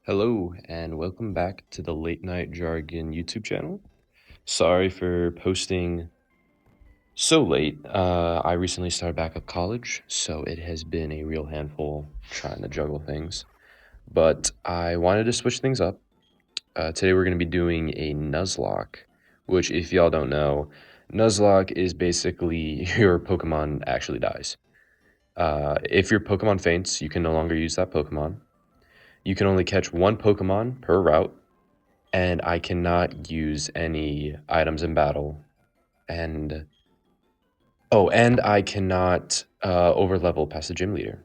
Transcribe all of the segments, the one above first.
Hello, and welcome back to the Late Night Jargon YouTube channel. Sorry for posting so late. I recently started back up college, so it has been a real handful trying to juggle things. But I wanted to switch things up. Today we're going to be doing a Nuzlocke, which, if y'all don't know, Nuzlocke is basically your Pokemon actually dies. If your Pokemon faints, you can no longer use that Pokemon. You can only catch one Pokemon per route, and I cannot use any items in battle. And and I cannot overlevel past the gym leader.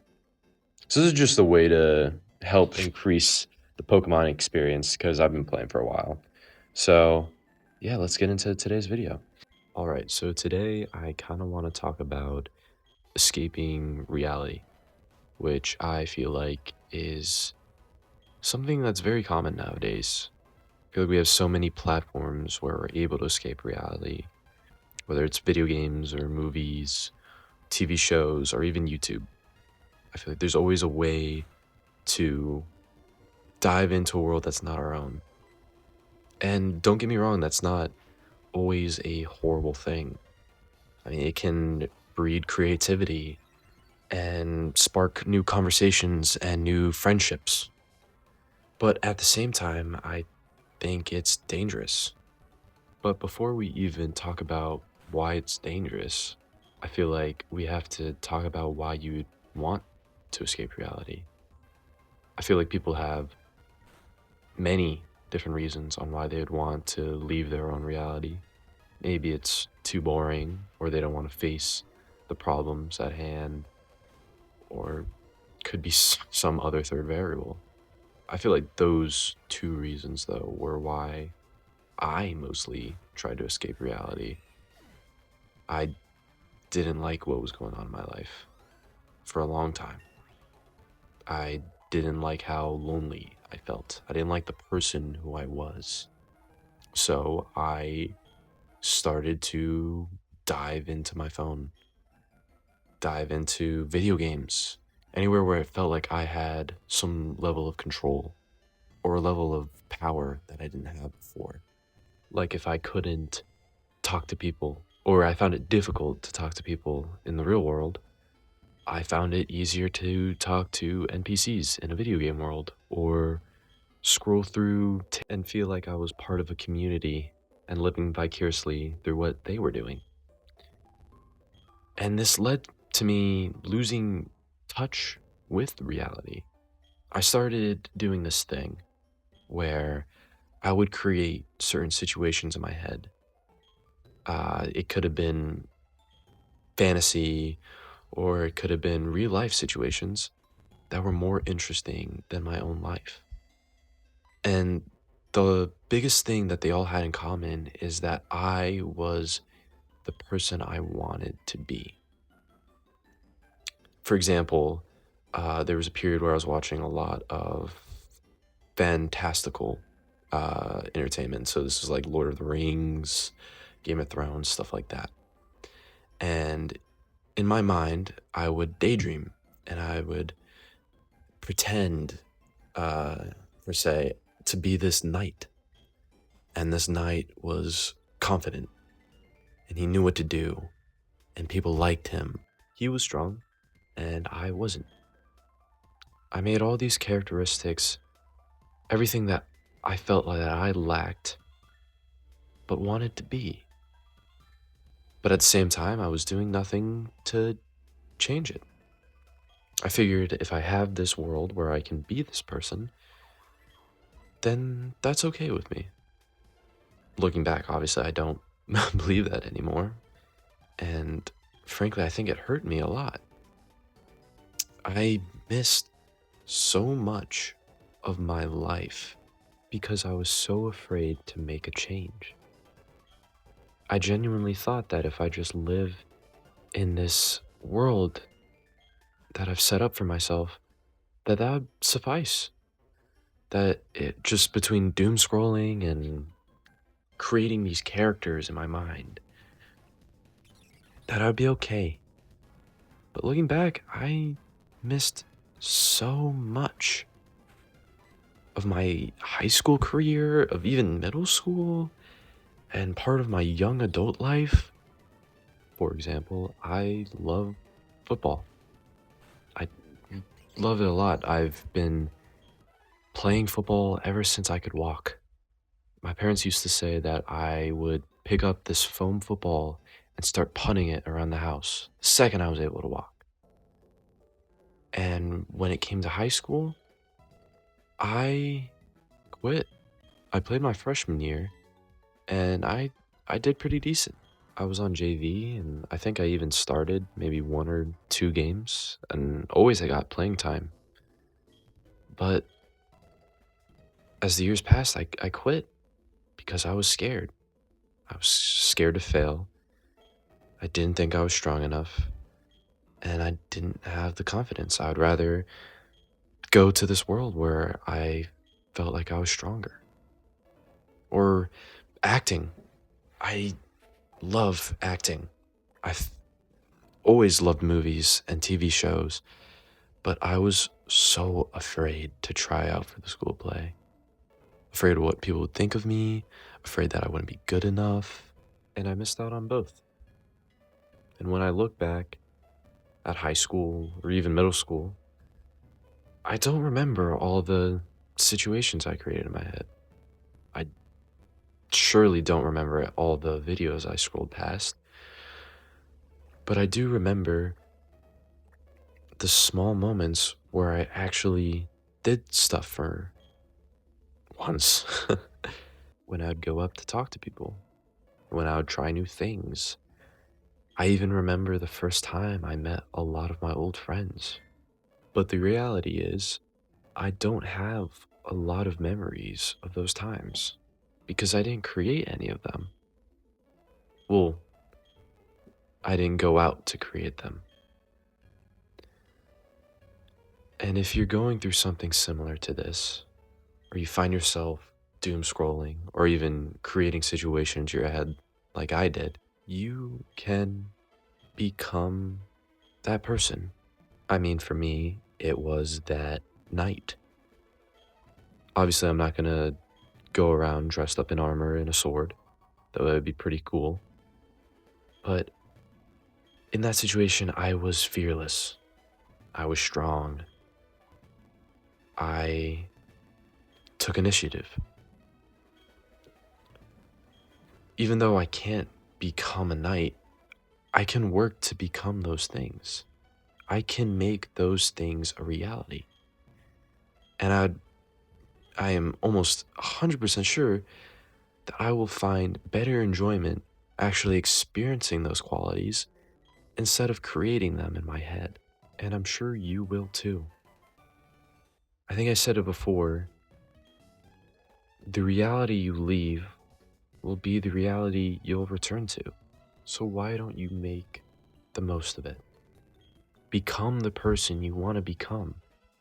So this is just a way to help increase the Pokemon experience because I've been playing for a while. So yeah, let's get into today's video. All right, so today I kind of want to talk about escaping reality, which I feel like is something that's very common nowadays. I feel like we have so many platforms where we're able to escape reality, whether it's video games or movies, TV shows, or even YouTube. I feel like there's always a way to dive into a world that's not our own. And don't get me wrong, that's not always a horrible thing. I mean, it can breed creativity and spark new conversations and new friendships. But at the same time, I think it's dangerous. But before we even talk about why it's dangerous, I feel like we have to talk about why you want to escape reality. I feel like people have many different reasons on why they would want to leave their own reality. Maybe it's too boring, or they don't want to face the problems at hand, or could be some other third variable. I feel like those two reasons, though, were why I mostly tried to escape reality. I didn't like what was going on in my life for a long time. I didn't like how lonely I felt. I didn't like the person who I was. So I started to dive into my phone, dive into video games, anywhere where it felt like I had some level of control or a level of power that I didn't have before. Like if I couldn't talk to people, or I found it difficult to talk to people in the real world, I found it easier to talk to NPCs in a video game world, or scroll through and feel like I was part of a community and living vicariously through what they were doing. And this led to me losing touch with reality. I started doing this thing where I would create certain situations in my head. It could have been fantasy, or it could have been real life situations that were more interesting than my own life. And the biggest thing that they all had in common is that I was the person I wanted to be. For example, there was a period where I was watching a lot of fantastical entertainment. So this is like Lord of the Rings, Game of Thrones, stuff like that. And in my mind, I would daydream and I would pretend, per se, to be this knight. And this knight was confident and he knew what to do and people liked him. He was strong and I wasn't. I made all these characteristics, everything that I felt like that I lacked but wanted to be. But at the same time, I was doing nothing to change it. I figured if I have this world where I can be this person, then that's okay with me. Looking back, obviously, I don't believe that anymore. And frankly, I think it hurt me a lot. I missed so much of my life because I was so afraid to make a change. I genuinely thought that if I just live in this world that I've set up for myself, that would suffice. That it just between doom scrolling and creating these characters in my mind, that I'd be okay. But looking back, I missed so much of my high school career, of even middle school, and part of my young adult life. For example, I love football. I love it a lot. I've been playing football ever since I could walk. My parents used to say that I would pick up this foam football and start punting it around the house the second I was able to walk. And when it came to high school, I quit. I played my freshman year and I did pretty decent. I was on JV and I think I even started maybe one or two games and always I got playing time. But as the years passed, I quit because I was scared. I was scared to fail. I didn't think I was strong enough and I didn't have the confidence. I would rather go to this world where I felt like I was stronger. Or acting. I love acting. I've always loved movies and TV shows, but I was so afraid to try out for the school play. Afraid of what people would think of me, afraid that I wouldn't be good enough, and I missed out on both. And when I look back at high school or even middle school, I don't remember all the situations I created in my head. I surely don't remember all the videos I scrolled past, but I do remember the small moments where I actually did stuff for once. When I'd go up to talk to people, when I would try new things. I even remember the first time I met a lot of my old friends. But the reality is, I don't have a lot of memories of those times because I didn't create any of them. Well, I didn't go out to create them. And if you're going through something similar to this, or you find yourself doom scrolling or even creating situations in your head like I did, you can become that person. I mean, for me, it was that night. Obviously, I'm not gonna go around dressed up in armor and a sword, though that would be pretty cool. But in that situation, I was fearless. I was strong. I took initiative. Even though I can't become a knight, I can work to become those things. I can make those things a reality. And I am almost 100% sure that I will find better enjoyment actually experiencing those qualities instead of creating them in my head. And I'm sure you will too. I think I said it before, the reality you leave will be the reality you'll return to. So why don't you make the most of it? Become the person you want to become.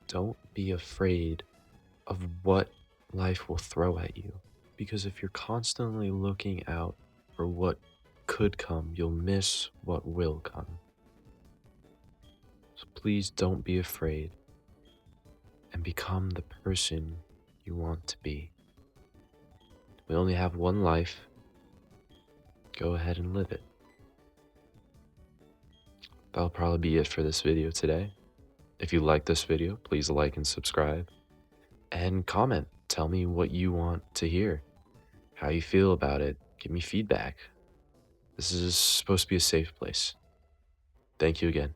Don't be afraid of what life will throw at you. Because if you're constantly looking out for what could come, you'll miss what will come. So please don't be afraid and become the person you want to be. We only have one life. Go ahead and live it. That'll probably be it for this video today. If you like this video, please like and subscribe. And comment. Tell me what you want to hear. How you feel about it. Give me feedback. This is supposed to be a safe place. Thank you again.